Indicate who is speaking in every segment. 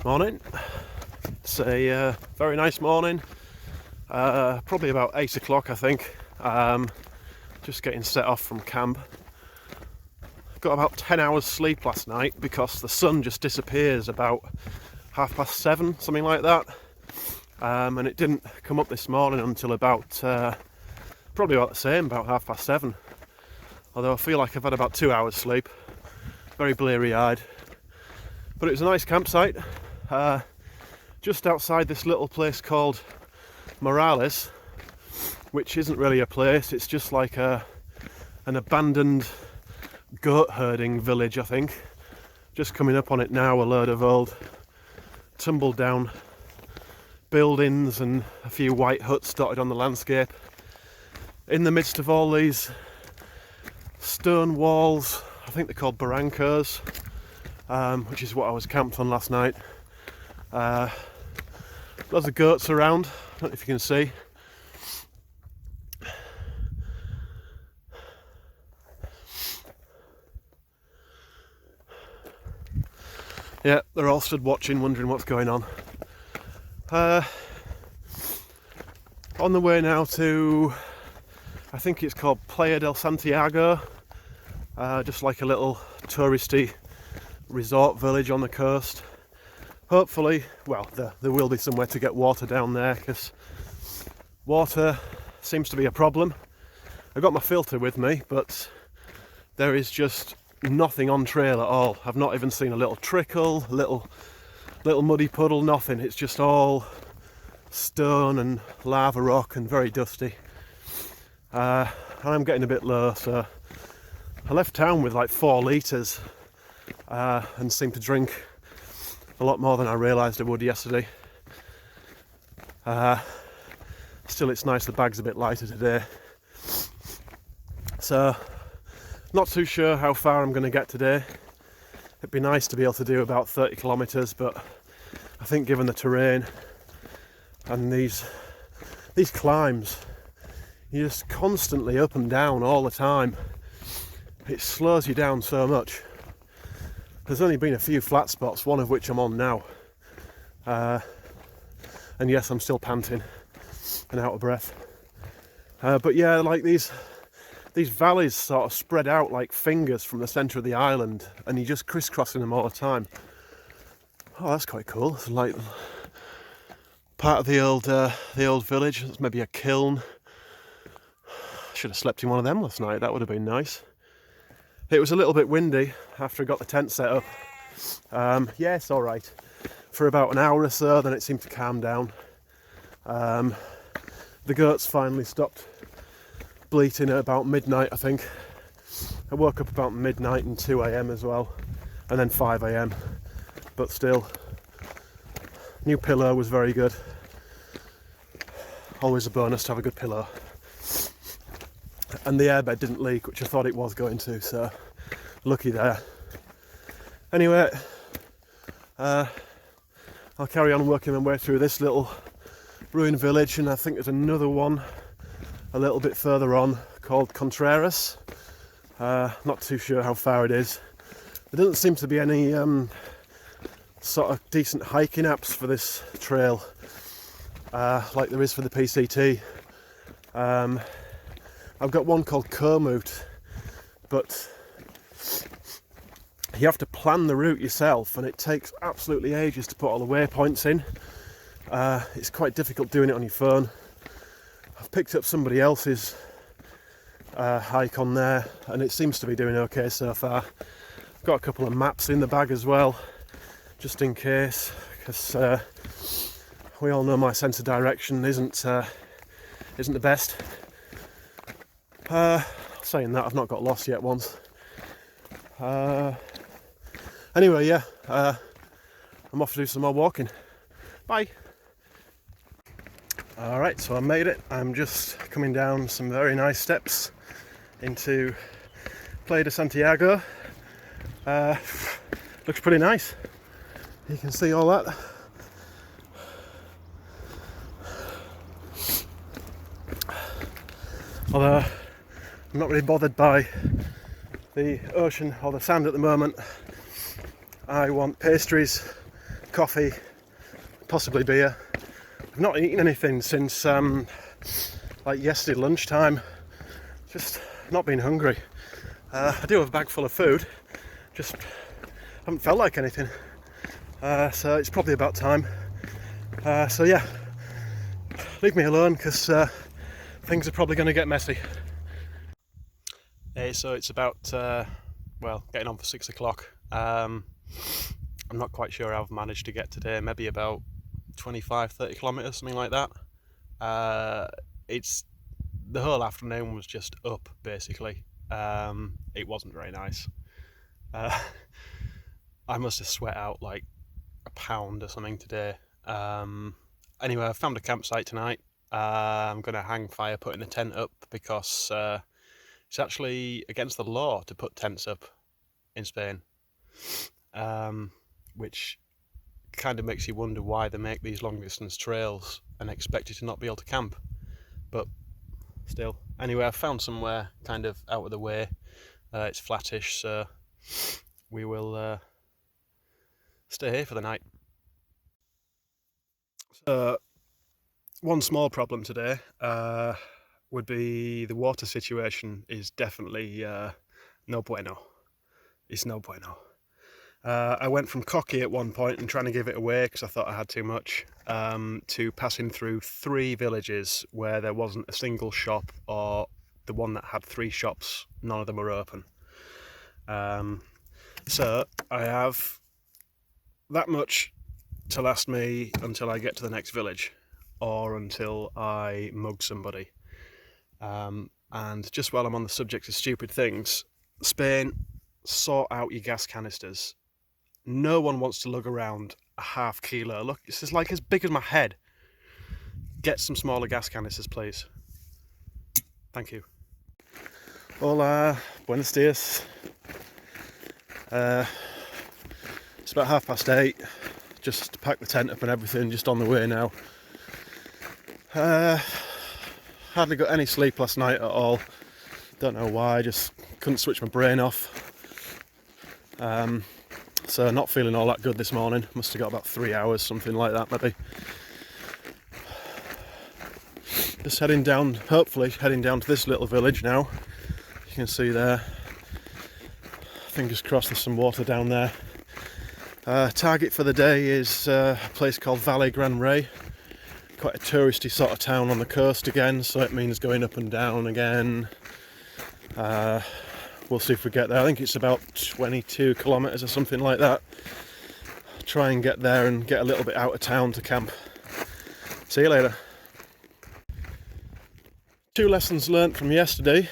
Speaker 1: Morning. It's a very nice morning. Probably about 8 o'clock, I think. Just getting set off from camp. Got about 10 hours sleep last night because the sun just disappears about 7:30, something like that. And it didn't come up this morning until about probably about the same, about 7:30. Although I feel like I've had about 2 hours sleep. Very bleary-eyed. But it was a nice campsite. Just outside this little place called Morales, which isn't really a place, it's just like an abandoned goat herding village, I think. Just coming up on it now, a load of old tumbled down buildings and a few white huts dotted on the landscape. In the midst of all these stone walls, I think they're called barrancos, which is what I was camped on last night. Lots of goats around, I don't know if you can see. Yeah, they're all stood watching, wondering what's going on. On the way now to, I think it's called Playa del Santiago, just like a little touristy resort village on the coast. Hopefully, well, there will be somewhere to get water down there, because water seems to be a problem. I've got my filter with me, but there is just nothing on trail at all. I've not even seen a little trickle, little muddy puddle, nothing. It's just all stone and lava rock and very dusty. And I'm getting a bit low, so I left town with like 4 litres and seemed to drink a lot more than I realised I would yesterday. Still, it's nice the bag's a bit lighter today. So, not too sure how far I'm going to get today. It'd be nice to be able to do about 30 kilometres, but I think given the terrain and these climbs, you're just constantly up and down all the time. It slows you down so much. There's only been a few flat spots, one of which I'm on now. And yes, I'm still panting and out of breath. But yeah, like these valleys sort of spread out like fingers from the centre of the island, and you're just crisscrossing them all the time. Oh, that's quite cool. It's like part of the old village. It's maybe a kiln. Should have slept in one of them last night. That would have been nice. It was a little bit windy after I got the tent set up. Yeah, it's all right. For about an hour or so, then it seemed to calm down. The goats finally stopped bleating at about midnight, I think. I woke up about midnight and 2 a.m. as well, and then 5 a.m. But still, new pillow was very good. Always a bonus to have a good pillow. And the airbed didn't leak, which I thought it was going to, so lucky there. Anyway, I'll carry on working my way through this little ruined village, and I think there's another one a little bit further on called Contreras. Not too sure how far it is. There doesn't seem to be any sort of decent hiking apps for this trail, like there is for the PCT. I've got one called Komoot, but you have to plan the route yourself, and it takes absolutely ages to put all the waypoints in. It's quite difficult doing it on your phone. I've picked up somebody else's hike on there, and it seems to be doing okay so far. I've got a couple of maps in the bag as well, just in case, because we all know my sense of direction isn't the best. Saying that, I've not got lost yet once. Anyway, yeah, I'm off to do some more walking. Bye! Alright, so I made it. I'm just coming down some very nice steps into Playa de Santiago. Looks pretty nice. You can see all that. Although I'm not really bothered by the ocean or the sand at the moment. I want pastries, coffee, possibly beer. I've not eaten anything since like yesterday lunchtime. Just not been hungry. I do have a bag full of food, just haven't felt like anything. So it's probably about time. So yeah, leave me alone because things are probably going to get messy. Hey, so it's about well, getting on for 6 o'clock. I'm not quite sure how I've managed to get today, maybe about 25-30 kilometres, something like that. It's the whole afternoon was just up, basically. It wasn't very nice. I must have sweat out like a pound or something today. Anyway, I found a campsite tonight. I'm going to hang fire putting a tent up because it's actually against the law to put tents up in Spain, which kind of makes you wonder why they make these long distance trails and expect you to not be able to camp. But still, anyway, I found somewhere kind of out of the way. It's flattish, so we will stay here for the night. So, one small problem today would be the water situation is definitely no bueno. It's no bueno. I went from cocky at one point and trying to give it away because I thought I had too much, to passing through 3 villages where there wasn't a single shop, or the one that had 3 shops, none of them were open. So I have that much to last me until I get to the next village, or until I mug somebody. And just while I'm on the subject of stupid things, Spain, sort out your gas canisters. No one wants to lug around a ½ kilo. Look, this is like as big as my head. Get some smaller gas canisters, please. Thank you. Hola, buenos dias. It's about 8:30. Just packed the tent up and everything, just on the way now. Hardly got any sleep last night at all. Don't know why, just couldn't switch my brain off. So not feeling all that good this morning. Must have got about 3 hours, something like that maybe. Just heading down, hopefully heading down to this little village now. You can see there. Fingers crossed there's some water down there. Target for the day is a place called Valley Gran Rey. Quite a touristy sort of town on the coast again, so it means going up and down again. We'll see if we get there. I think it's about 22 kilometres or something like that. Try and get there and get a little bit out of town to camp. See you later. 2 lessons learnt from yesterday.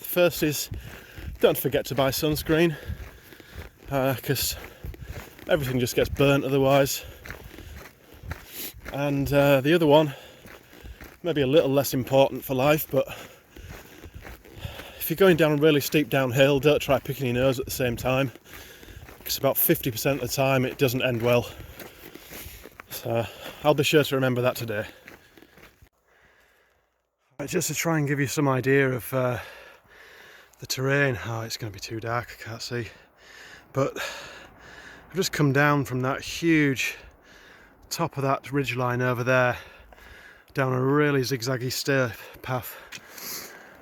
Speaker 1: First is, don't forget to buy sunscreen, because everything just gets burnt otherwise. And the other one, maybe a little less important for life, but if you're going down a really steep downhill, don't try picking your nose at the same time, because about 50% of the time it doesn't end well. So I'll be sure to remember that today. Just to try and give you some idea of the terrain. Oh, it's going to be too dark, I can't see. But I've just come down from that huge top of that ridgeline over there, down a really zigzaggy stair path.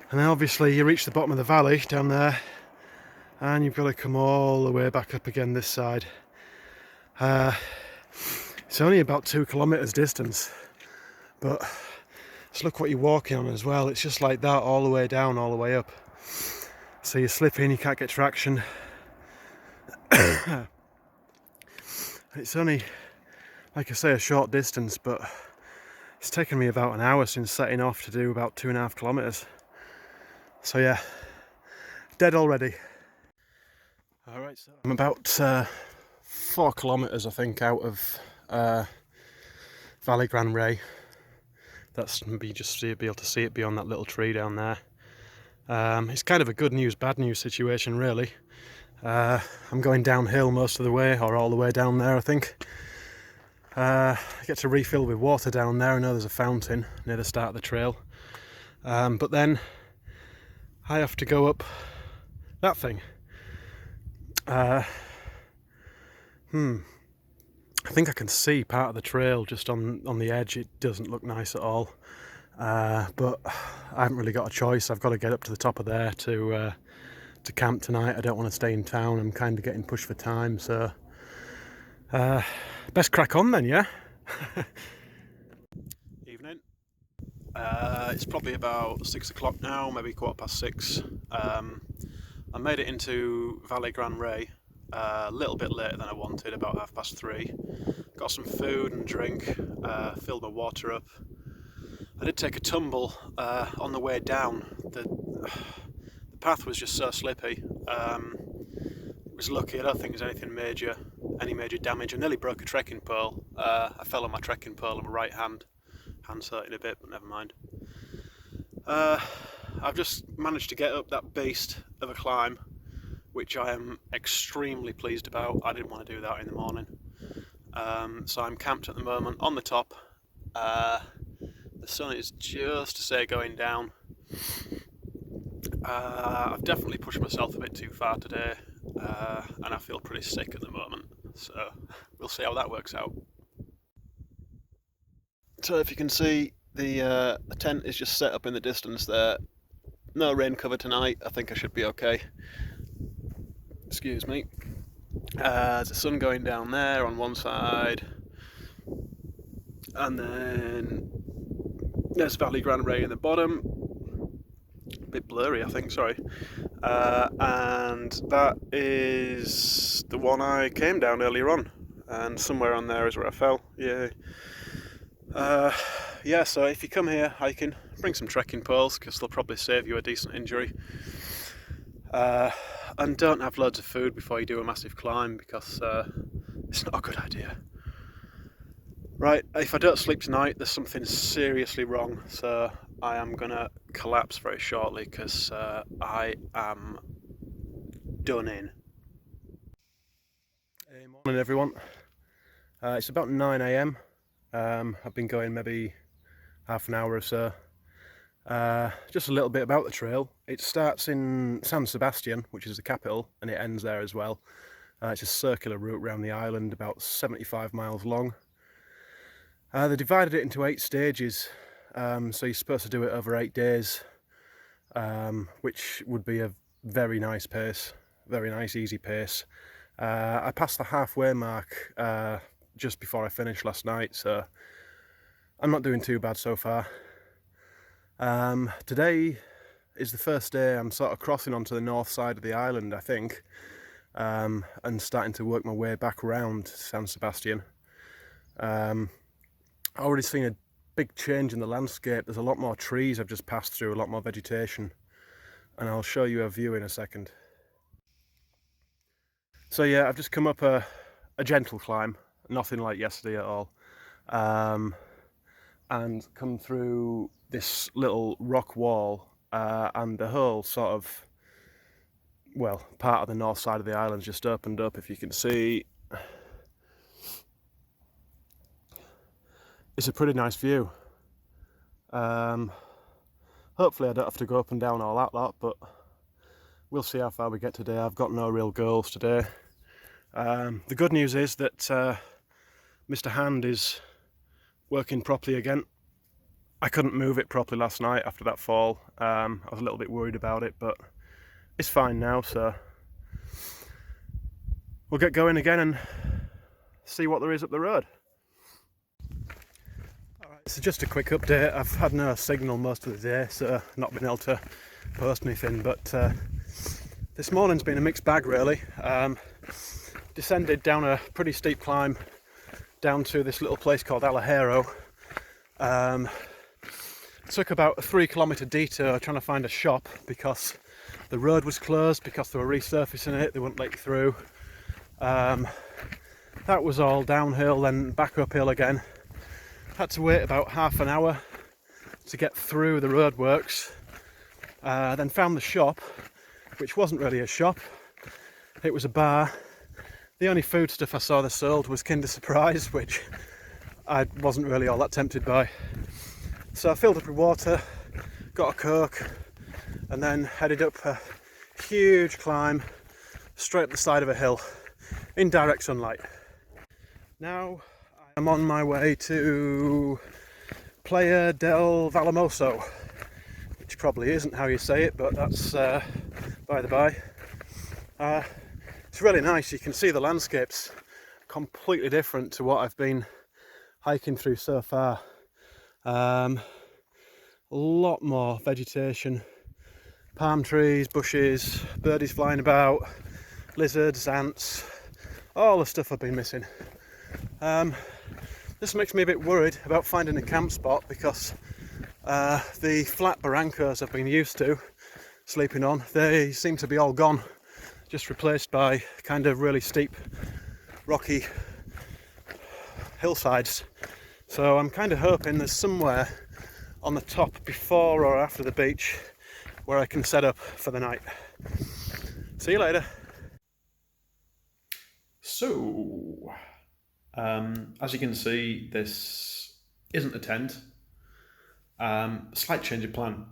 Speaker 1: And then obviously you reach the bottom of the valley down there, and you've got to come all the way back up again this side. It's only about 2 kilometres distance, but just look what you're walking on as well. It's just like that all the way down, all the way up. So you're slipping, you can't get traction. It's only, like I say, a short distance, but it's taken me about an hour since setting off to do about 2.5 kilometres. So yeah, dead already. Alright, so I'm about 4 kilometres I think out of Valley Gran Rey. That's maybe just be able to see it beyond that little tree down there. It's kind of a good news, bad news situation really. I'm going downhill most of the way, or all the way down there I think. I get to refill with water down there. I know there's a fountain near the start of the trail. But then I have to go up that thing. I think I can see part of the trail just on the edge. It doesn't look nice at all, but I haven't really got a choice. I've got to get up to the top of there to camp tonight. I don't want to stay in town. I'm kind of getting pushed for time, so best crack on then, yeah? Evening. It's probably about 6 o'clock now, maybe 6:15. I made it into Valley Gran Ray a little bit later than I wanted, about 3:30. Got some food and drink, filled my water up. I did take a tumble on the way down. The path was just so slippy. It was lucky. I don't think there's any major damage. I nearly broke a trekking pole. I fell on my trekking pole on my right hand. Hand's hurting a bit, but never mind. I've just managed to get up that beast of a climb, which I am extremely pleased about. I didn't want to do that in the morning. So I'm camped at the moment on the top. The sun is just to say going down. I've definitely pushed myself a bit too far today, and I feel pretty sick at the moment, so we'll see how that works out. So if you can see, the tent is just set up in the distance there. No rain cover tonight. I think I should be okay. Excuse me. There's the sun going down there on one side, and then there's Valley Gran Ray in the bottom. A bit blurry, I think, sorry. And that is the one I came down earlier on, and somewhere on there is where I fell. Yeah, so if you come here hiking, bring some trekking poles, because they'll probably save you a decent injury. And don't have loads of food before you do a massive climb, because it's not a good idea. Right, if I don't sleep tonight, there's something seriously wrong, so I am gonna collapse very shortly, because I am done in. Hey, morning everyone. It's about 9 AM. I've been going maybe half an hour or so. Just a little bit about the trail. It starts in San Sebastian, which is the capital, and it ends there as well. It's a circular route around the island, about 75 miles long. They divided it into 8 stages, so you're supposed to do it over 8 days, which would be a very nice pace, very nice easy pace. I passed the halfway mark just before I finished last night, so I'm not doing too bad so far. Today is the first day I'm sort of crossing onto the north side of the island, I think, and starting to work my way back around San Sebastian. I've already seen a big change in the landscape. There's a lot more trees I've just passed through, a lot more vegetation, and I'll show you a view in a second. So yeah, I've just come up a gentle climb, nothing like yesterday at all, and come through this little rock wall, and the whole sort of, well, part of the north side of the island's just opened up, if you can see. It's a pretty nice view. Hopefully I don't have to go up and down all that lot, but we'll see how far we get today. I've got no real goals today. The good news is that Mr. Hand is working properly again. I couldn't move it properly last night after that fall. I was a little bit worried about it, but it's fine now, so we'll get going again and see what there is up the road. Alright, so just a quick update. I've had no signal most of the day, so not been able to post anything, but this morning's been a mixed bag really. Descended down a pretty steep climb down to this little place called Alajero. Took about a 3-kilometre detour trying to find a shop because the road was closed because they were resurfacing it, they wouldn't let you through. That was all downhill, then back uphill again. Had to wait about half an hour to get through the roadworks. Then found the shop, which wasn't really a shop, it was a bar. The only food stuff I saw they sold was Kinder Surprise, which I wasn't really all that tempted by. So I filled up with water, got a Coke, and then headed up a huge climb straight up the side of a hill in direct sunlight. Now I'm on my way to Playa del Vallemoso, which probably isn't how you say it, but that's by the by. It's really nice. You can see the landscapes completely different to what I've been hiking through so far. A lot more vegetation, palm trees, bushes, birdies flying about, lizards, ants, all the stuff I've been missing. This makes me a bit worried about finding a camp spot because the flat barrancos I've been used to sleeping on, they seem to be all gone, just replaced by kind of really steep, rocky hillsides. So I'm kind of hoping there's somewhere on the top before or after the beach where I can set up for the night. See you later. So, as you can see, this isn't a tent. Slight change of plan.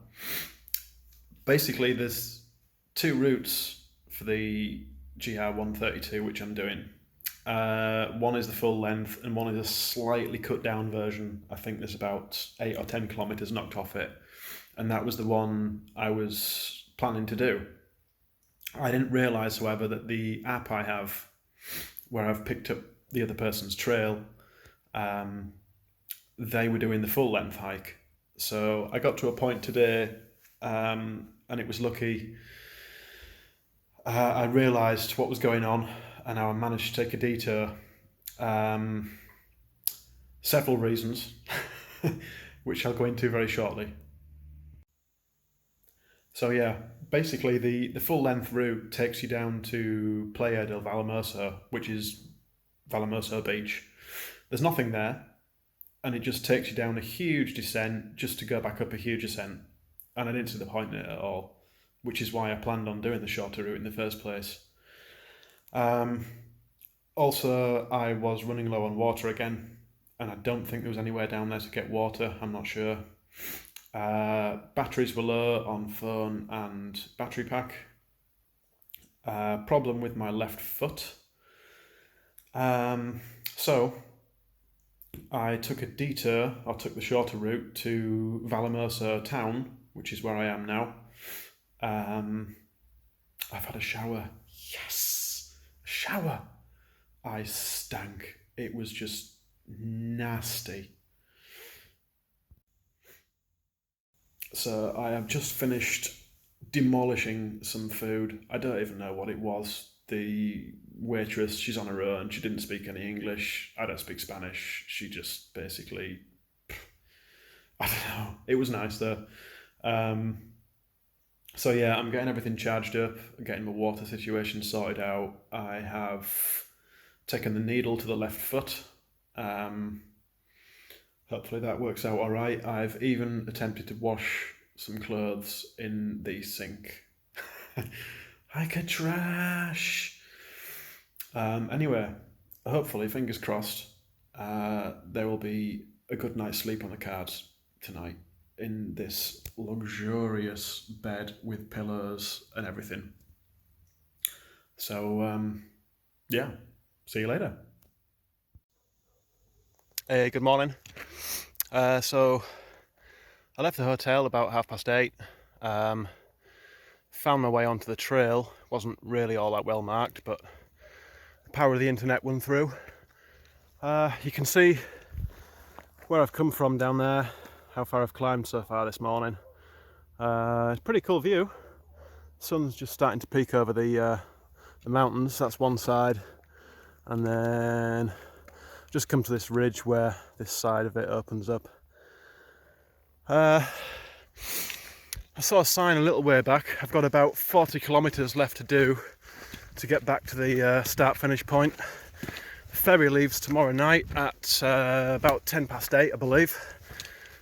Speaker 1: Basically, there's two routes for the GR132, which I'm doing. One is the full length and one is a slightly cut down version. I think there's about 8 or 10 kilometres knocked off it, and that was the one I was planning to do. I didn't realise, however, that the app I have where I've picked up the other person's trail, they were doing the full length hike. So I got to a point today, and it was lucky. I realised what was going on, and I managed to take a detour. Several reasons, which I'll go into very shortly. So yeah, basically the full length route takes you down to Playa del Vallemoso, which is Vallemoso Beach. There's nothing there, and it just takes you down a huge descent just to go back up a huge ascent. And I didn't see the point in it at all, which is why I planned on doing the shorter route in the first place. Also, I was running low on water again, and I don't think there was anywhere down there to get water. I'm not sure. Batteries were low on phone and battery pack. Problem with my left foot. So I took a detour, or took the shorter route to Vallemoso town, which is where I am now. I've had a shower. Yes! A shower! I stank. It was just nasty. So I have just finished demolishing some food. I don't even know what it was. The waitress, she's on her own. She didn't speak any English. I don't speak Spanish. She just basically, I don't know. It was nice though. So yeah, I'm getting everything charged up, getting my water situation sorted out. I have taken the needle to the left foot. Hopefully that works out all right. I've even attempted to wash some clothes in the sink. Like a trash. Anyway, hopefully, fingers crossed, there will be a good night's sleep on the cards tonight in this luxurious bed with pillows and everything. So, yeah, see you later. Hey, good morning. So I left the hotel about 8:30. Found my way onto the trail. Wasn't really all that well marked, but the power of the internet won through. You can see where I've come from down there, how far I've climbed so far this morning. It's a pretty cool view. Sun's just starting to peek over the mountains. That's one side, and then just come to this ridge where this side of it opens up. I saw a sign a little way back. I've got about 40 kilometres left to do to get back to the start-finish point. The ferry leaves tomorrow night at about 8:10, I believe.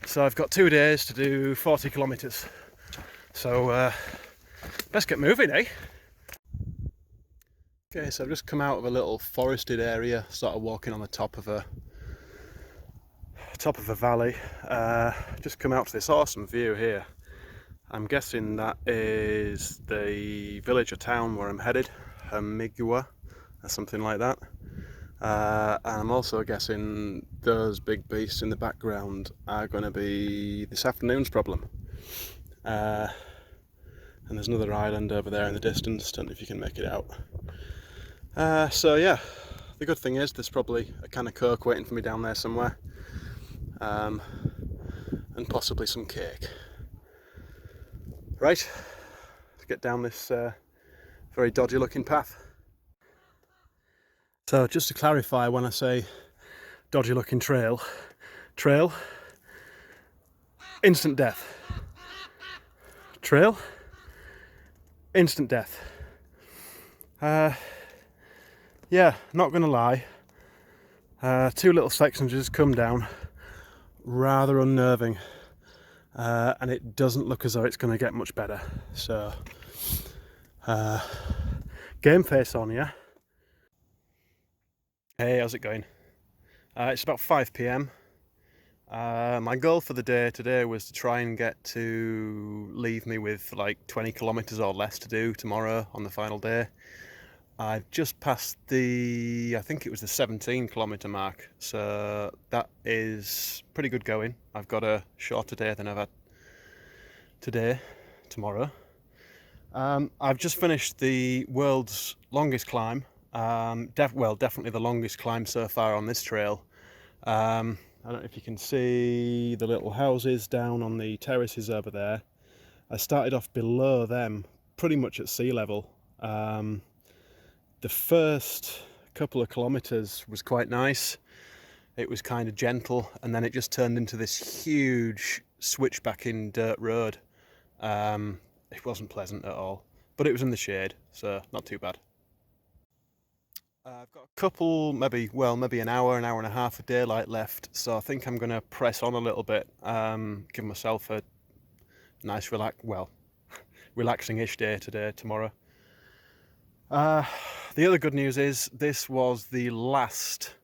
Speaker 1: So I've got 2 days to do 40 kilometres. So let's get moving, eh? Okay, so I've just come out of a little forested area, sort of walking on the top of a valley. Just come out to this awesome view here. I'm guessing that is the village or town where I'm headed, Hermigua or something like that. And I'm also guessing those big beasts in the background are going to be this afternoon's problem. And there's another island over there in the distance, don't know if you can make it out. So yeah, the good thing is there's probably a can of Coke waiting for me down there somewhere, and possibly some cake. Right, let's get down this very dodgy looking path. So just to clarify, when I say dodgy looking trail, instant death. Trail, instant death. Yeah, not gonna lie, two little sections just come down, rather unnerving, and it doesn't look as though it's going to get much better. So game face on, yeah. Hey, how's it going? It's about 5 p.m. My goal for the day today was to try and get to leave me with like 20 kilometers or less to do tomorrow on the final day. I've just passed I think it was the 17 kilometer mark, so that is pretty good going. I've got a shorter day than I've had tomorrow. I've just finished the world's longest climb. Definitely the longest climb so far on this trail. I don't know if you can see the little houses down on the terraces over there. I started off below them, pretty much at sea level. The first couple of kilometers was quite nice. It was kind of gentle, and then it just turned into this huge switchbacking dirt road. It wasn't pleasant at all, but it was in the shade, so not too bad. I've got a couple, maybe an hour and a half of daylight left, so I think I'm going to press on a little bit, give myself a nice relaxing-ish day tomorrow. The other good news is this was the last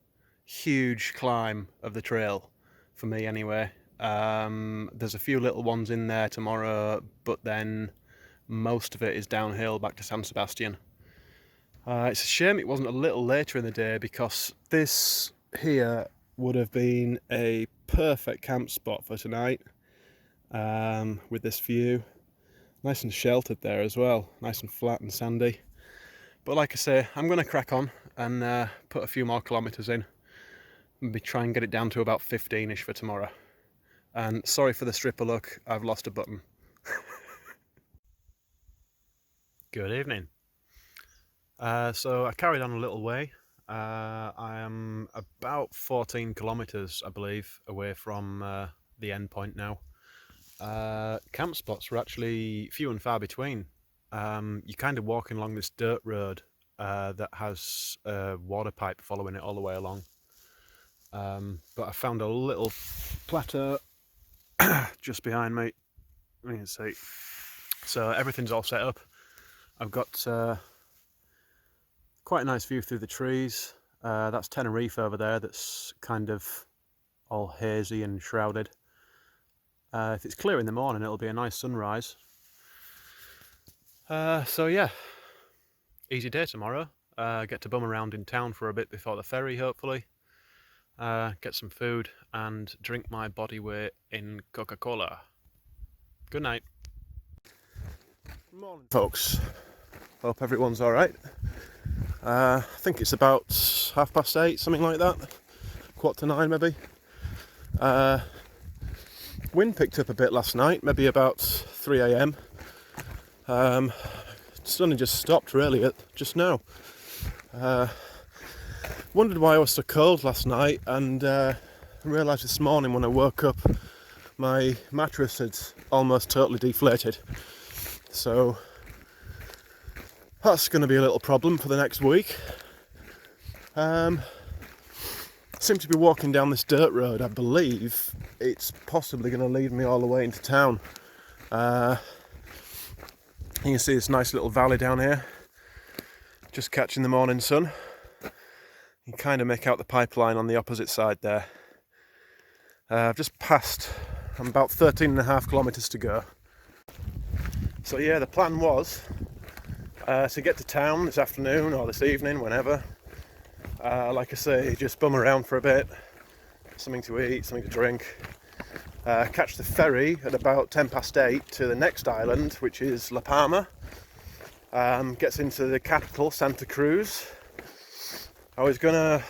Speaker 1: huge climb of the trail, for me anyway. There's a few little ones in there tomorrow, but then most of it is downhill back to San Sebastian. It's a shame it wasn't a little later in the day, because this here would have been a perfect camp spot for tonight, with this view. Nice and sheltered there as well, nice and flat and sandy. But like I say, I'm going to crack on and put a few more kilometres in. Maybe try and get it down to about 15-ish for tomorrow. And sorry for the stripper look, I've lost a button. Good evening. So I carried on a little way. I am about 14 kilometres, I believe, away from the end point now. Camp spots were actually few and far between. You're kind of walking along this dirt road that has a water pipe following it all the way along. But I found a little plateau just behind me. You can see. So everything's all set up. I've got quite a nice view through the trees. That's Tenerife over there, that's kind of all hazy and shrouded. If it's clear in the morning, it'll be a nice sunrise. So yeah, easy day tomorrow. Get to bum around in town for a bit before the ferry, hopefully. Get some food and drink my body weight in Coca-Cola. Good night. Morning, folks. Hope everyone's alright. I think it's about 8:30, something like that. 8:45 maybe. Wind picked up a bit last night, maybe about 3 a.m. It's only just stopped really just now. Wondered why I was so cold last night, and realised this morning when I woke up my mattress had almost totally deflated. So that's going to be a little problem for the next week. Seem to be walking down this dirt road. I believe it's possibly going to lead me all the way into town. You can see this nice little valley down here, just catching the morning sun. You can kind of make out the pipeline on the opposite side there. I've just passed, I'm about 13.5 kilometres to go. So yeah, the plan was to get to town this afternoon or this evening, whenever, Like I say, just bum around for a bit, something to eat, something to drink. Catch the ferry at about 8:10 to the next island, which is La Palma. Gets into the capital, Santa Cruz. I was gonna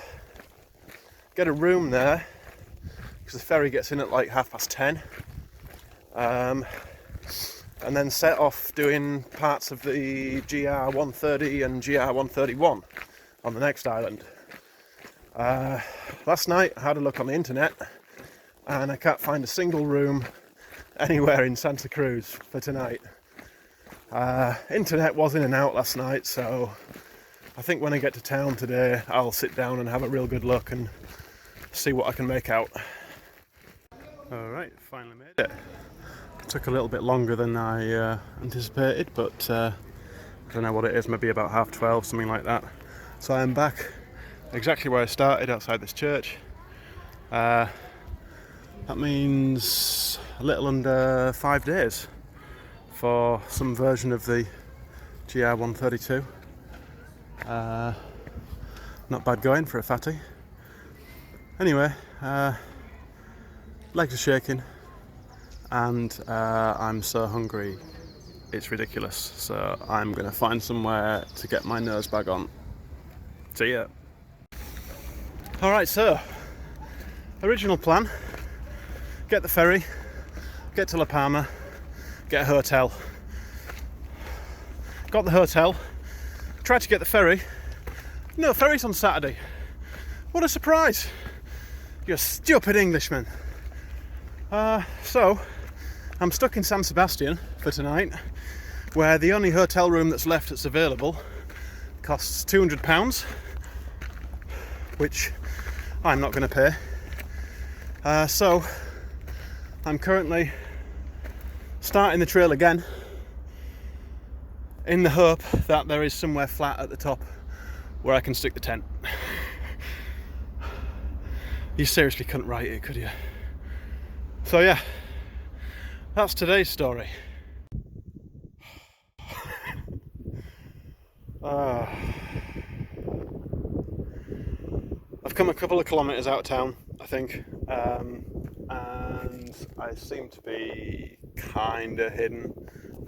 Speaker 1: get a room there because the ferry gets in at like 10:30, and then set off doing parts of the GR130 and GR131 on the next island. Last night I had a look on the internet and I can't find a single room anywhere in Santa Cruz for tonight. Internet was in and out last night, so I think when I get to town today I'll sit down and have a real good look and see what I can make out. Alright, finally made it. It took a little bit longer than I anticipated, but I don't know what it is, maybe about 12:30, something like that. So I am back exactly where I started, outside this church. That means a little under 5 days for some version of the GR132. Not bad going for a fatty. Anyway, legs are shaking and I'm so hungry it's ridiculous, so I'm gonna find somewhere to get my nose bag on. See ya. Alright, so original plan: get the ferry, get to La Palma, get a hotel. Got the hotel, tried to get the ferry. No ferries on Saturday. What a surprise! You stupid Englishman. So I'm stuck in San Sebastian for tonight, where the only hotel room that's left that's available costs £200, which I'm not going to pay. So I'm currently starting the trail again, in the hope that there is somewhere flat at the top where I can stick the tent. You seriously couldn't write it, could you? So yeah, that's today's story. I've come a couple of kilometres out of town, I think, and I seem to be kinda hidden.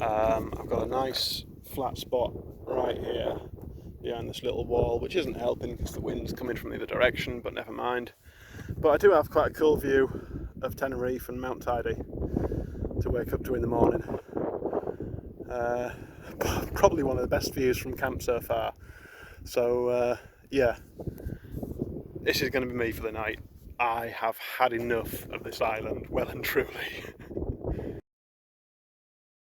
Speaker 1: I've got a nice flat spot right here behind this little wall, which isn't helping because the wind's coming from the other direction, but never mind. But I do have quite a cool view of Tenerife and Mount Tidy to wake up to in the morning. Probably one of the best views from camp so far. So yeah, this is going to be me for the night. I have had enough of this island, well and truly.